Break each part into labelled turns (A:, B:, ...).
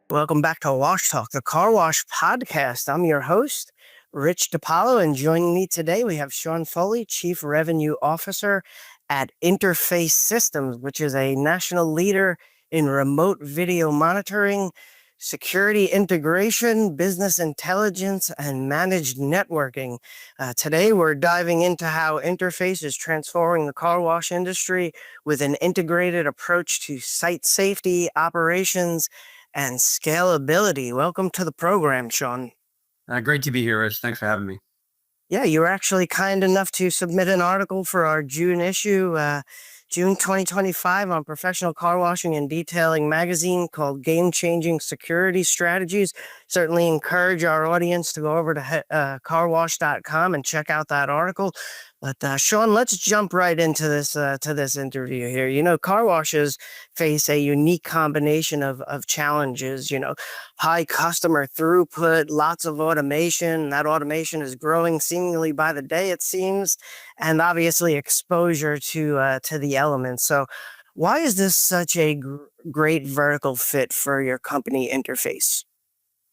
A: Welcome back to Wash Talk, the Carwash Podcast. I'm your host, Rich DiPaolo, and joining me today we have Sean Foley, Chief Revenue Officer at Interface Systems, which is a national leader in remote video monitoring, security integration, business intelligence, and managed networking. Today we're diving into how Interface is transforming the car wash industry with an integrated approach to site safety, operations, and scalability. Welcome to the program, Sean.
B: Great to be here, Rich. Thanks for having me.
A: Yeah, you were actually kind enough to submit an article for our June issue, June 2025, on Professional Car Washing and Detailing magazine, called Game Changing Security Strategies. Certainly encourage our audience to go over to carwash.com and check out that article. But Sean, let's jump right into this interview here. You know, car washes face a unique combination of challenges. You know, high customer throughput, lots of automation. That automation is growing seemingly by the day, it seems, and obviously exposure to the elements. So, why is this such a great vertical fit for your company, Interface?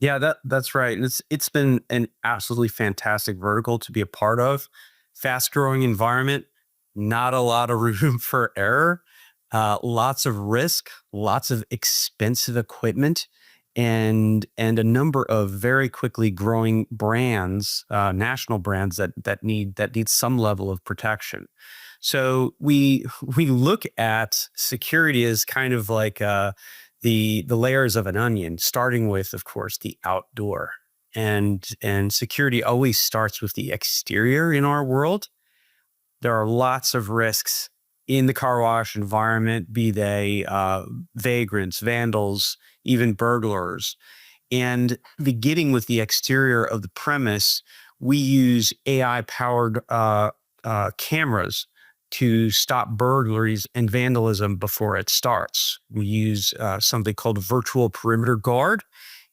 B: Yeah, that's right. And it's been an absolutely fantastic vertical to be a part of. Fast growing environment, not a lot of room for error, lots of risk, lots of expensive equipment, and a number of very quickly growing brands, national brands that need some level of protection. So we look at security as kind of like the layers of an onion, starting with, of course, the outdoor. And security always starts with the exterior in our world. There are lots of risks in the car wash environment, be they vagrants, vandals, even burglars. And beginning with the exterior of the premise, we use AI-powered cameras to stop burglaries and vandalism before it starts. We use something called virtual perimeter guard.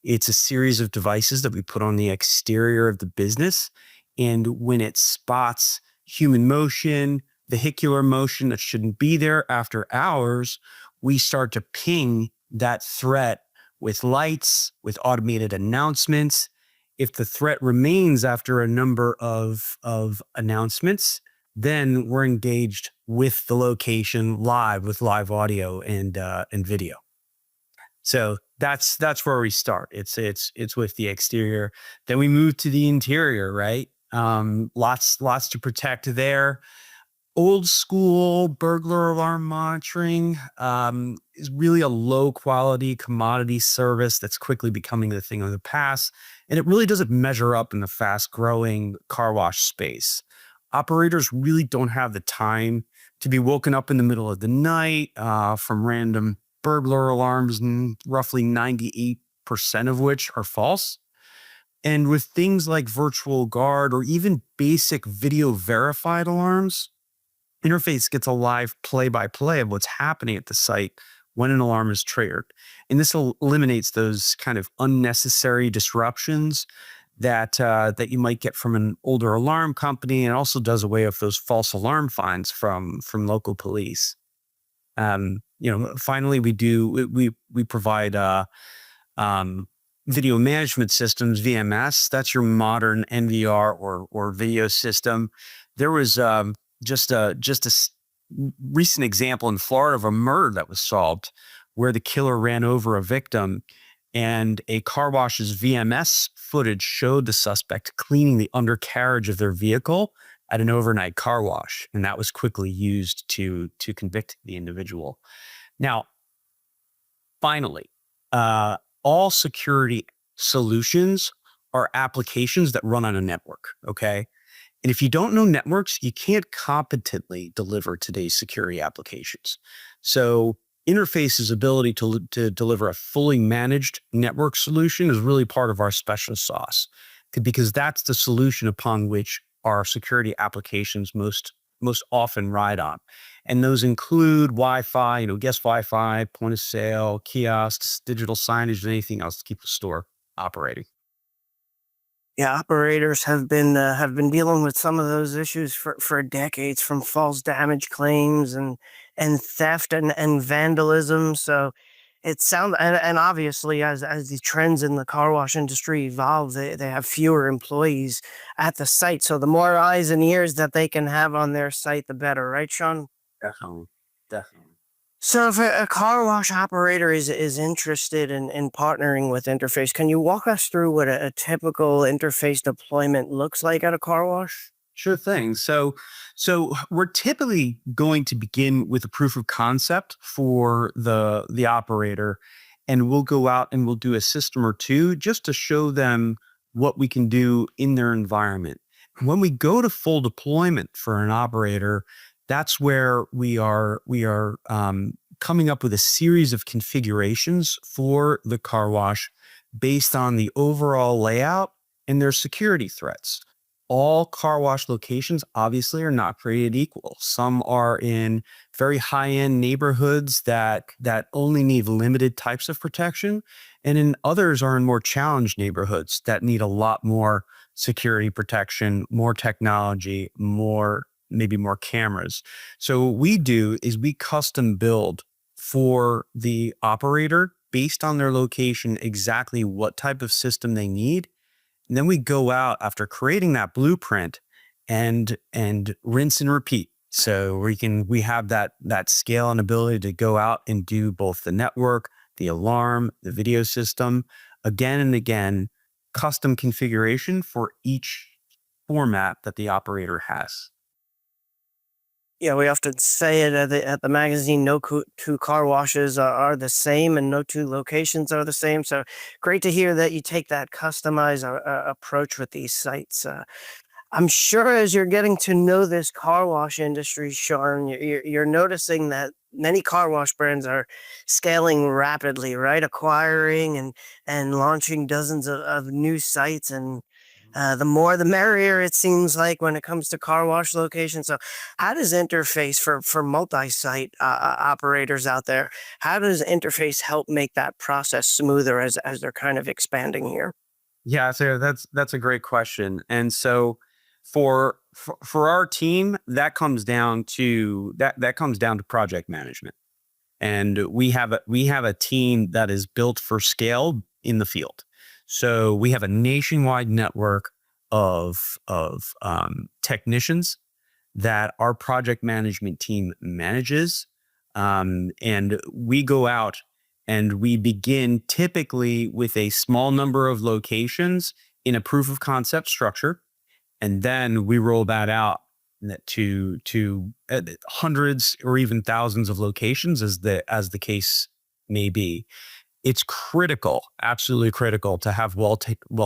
B: It's a series of devices that we put on the exterior of the business. And when it spots human motion, vehicular motion that shouldn't be there after hours, we start to ping that threat with lights, with automated announcements. If the threat remains after a number of announcements, then we're engaged with the location live with live audio and video. So that's where we start. It's with the exterior. Then we move to the interior, right? Lots to protect there. Old school burglar alarm monitoring is really a low quality commodity service that's quickly becoming the thing of the past. And it really doesn't measure up in the fast growing car wash space. Operators really don't have the time to be woken up in the middle of the night from random burglar alarms, and roughly 98% of which are false. And with things like virtual guard or even basic video verified alarms, Interface gets a live play-by-play of what's happening at the site when an alarm is triggered. And this eliminates those kind of unnecessary disruptions that you might get from an older alarm company, and also does away with those false alarm fines from local police. Finally, we provide video management systems, VMS. That's your modern NVR or video system. There was just a recent example in Florida of a murder that was solved where the killer ran over a victim, and a car wash's VMS footage showed the suspect cleaning the undercarriage of their vehicle at an overnight car wash, and that was quickly used to convict the individual. Now, finally, all security solutions are applications that run on a network, okay? And if you don't know networks, you can't competently deliver today's security applications. So Interface's ability to deliver a fully managed network solution is really part of our special sauce, because that's the solution upon which our security applications most often ride on. And those include Wi-Fi, guest Wi-Fi, point of sale, kiosks, digital signage, and anything else to keep the store operating.
A: Yeah, operators have been dealing with some of those issues for decades, from false damage claims and theft and vandalism. So it sounds, and obviously as the trends in the car wash industry evolve, they have fewer employees at the site. So the more eyes and ears that they can have on their site, the better, right, Sean?
B: Definitely. Definitely.
A: So if a car wash operator is interested in partnering with Interface, can you walk us through what a typical Interface deployment looks like at a car wash?
B: Sure thing. So we're typically going to begin with a proof of concept for the operator, and we'll go out and we'll do a system or two just to show them what we can do in their environment. When we go to full deployment for an operator, that's where we are coming up with a series of configurations for the car wash based on the overall layout and their security threats. All car wash locations obviously are not created equal. Some are in very high-end neighborhoods that only need limited types of protection, and in others are in more challenged neighborhoods that need a lot more security protection, more technology, maybe more cameras. So what we do is we custom build for the operator based on their location exactly what type of system they need, and then we go out after creating that blueprint and rinse and repeat. So we have that scale and ability to go out and do both the network, the alarm, the video system again and again, custom configuration for each format that the operator has.
A: Yeah, we often say it at the magazine. No two car washes are the same, and no two locations are the same. So great to hear that you take that customized approach with these sites. I'm sure as you're getting to know this car wash industry, Sean, you're noticing that many car wash brands are scaling rapidly, right? Acquiring and launching dozens of new sites, and the more the merrier, it seems like, when it comes to car wash locations. So how does Interface for multi-site operators out there, how does Interface help make that process smoother as they're kind of expanding here?
B: Yeah, so that's a great question. And so for our team, that comes down to project management. And we have a team that is built for scale in the field. So we have a nationwide network of technicians that our project management team manages. And we go out and we begin typically with a small number of locations in a proof of concept structure, and then we roll that out to hundreds or even thousands of locations as the case may be. It's critical, absolutely critical, to have well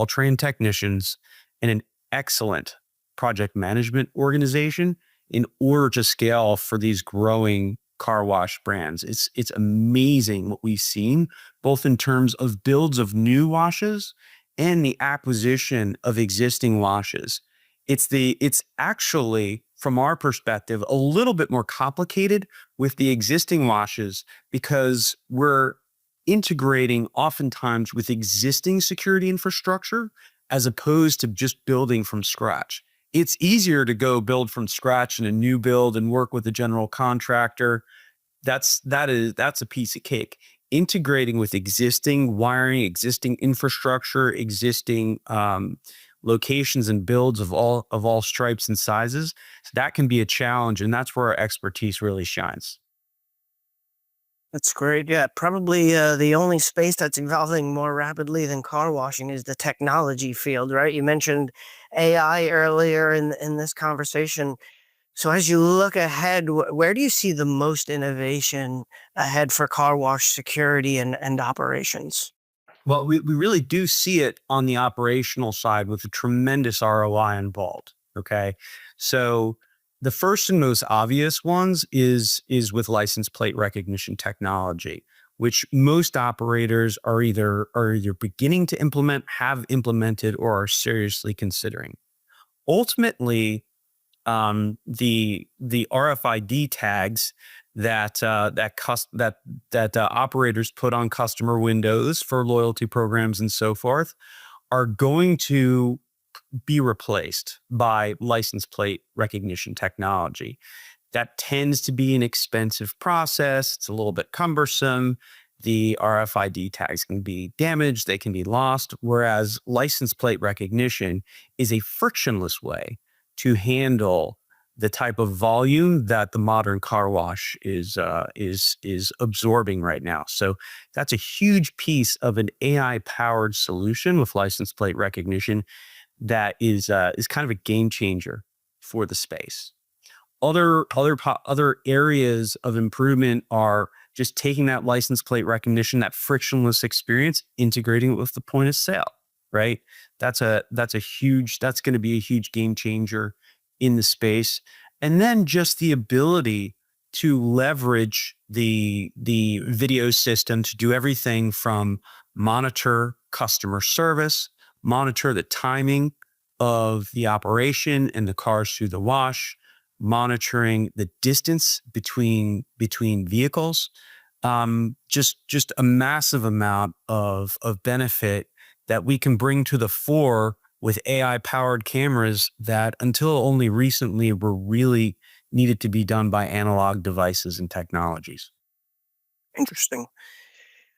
B: trained technicians and an excellent project management organization in order to scale for these growing car wash brands. It's amazing what we've seen, both in terms of builds of new washes and the acquisition of existing washes. It's actually, from our perspective, a little bit more complicated with the existing washes because we're integrating oftentimes with existing security infrastructure as opposed to just building from scratch. It's easier to go build from scratch in a new build and work with a general contractor. That's a piece of cake. Integrating with existing wiring, existing infrastructure, existing locations and builds of all stripes and sizes, that can be a challenge, and that's where our expertise really shines.
A: That's great. Yeah, probably the only space that's evolving more rapidly than car washing is the technology field, right? You mentioned AI earlier in this conversation. So as you look ahead, where do you see the most innovation ahead for car wash security and operations?
B: Well, we really do see it on the operational side with a tremendous ROI involved. Okay. So the first and most obvious ones is with license plate recognition technology, which most operators are either beginning to implement, have implemented, or are seriously considering. Ultimately, the RFID tags that operators put on customer windows for loyalty programs and so forth are going to be replaced by license plate recognition technology. That tends to be an expensive process. It's a little bit cumbersome. The RFID tags can be damaged, they can be lost, whereas license plate recognition is a frictionless way to handle the type of volume that the modern car wash is absorbing right now. So that's a huge piece of an AI powered solution with license plate recognition that is kind of a game changer for the space. Other areas of improvement are just taking that license plate recognition, that frictionless experience, integrating it with the point of sale, right? That's going to be a huge game changer in the space. And then just the ability to leverage the video system to do everything from monitor customer service, monitor the timing of the operation and the cars through the wash, monitoring the distance between vehicles, just a massive amount of benefit that we can bring to the fore with AI powered cameras that until only recently were really needed to be done by analog devices and technologies.
A: Interesting.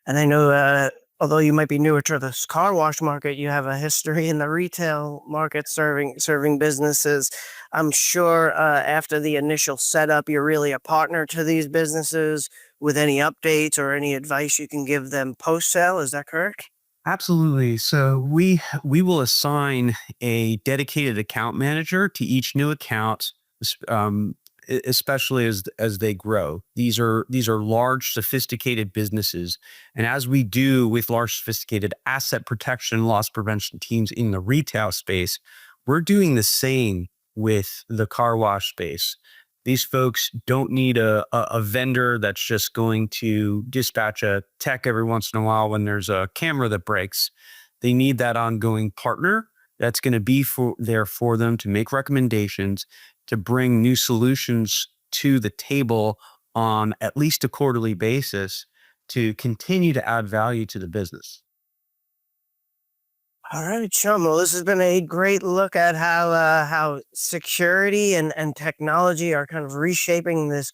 A: And I know, although you might be newer to this car wash market, you have a history in the retail market serving businesses. I'm sure after the initial setup, you're really a partner to these businesses with any updates or any advice you can give them post sale. Is that correct?
B: Absolutely. So we will assign a dedicated account manager to each new account, especially as they grow. These are large, sophisticated businesses, and as we do with large, sophisticated asset protection and loss prevention teams in the retail space, we're doing the same with the car wash space. These folks don't need a vendor that's just going to dispatch a tech every once in a while when there's a camera that breaks. They need that ongoing partner that's going to be there for them to make recommendations, to bring new solutions to the table on at least a quarterly basis to continue to add value to the business.
A: All right, Sean. Well, this has been a great look at how security and technology are kind of reshaping this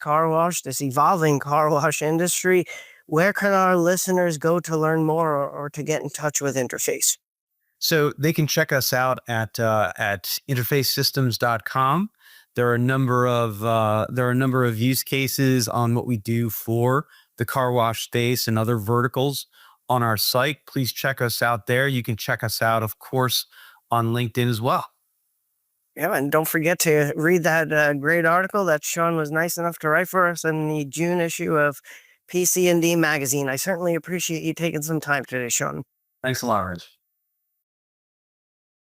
A: evolving car wash industry. Where can our listeners go to learn more or to get in touch with Interface?
B: So they can check us out at interfacesystems.com. There are a number of use cases on what we do for the car wash space and other verticals on our site. Please check us out there. You can check us out, of course, on LinkedIn as well.
A: Yeah, and don't forget to read that great article that Sean was nice enough to write for us in the June issue of PC&D magazine. I certainly appreciate you taking some time today, Sean.
B: Thanks a lot, Rich.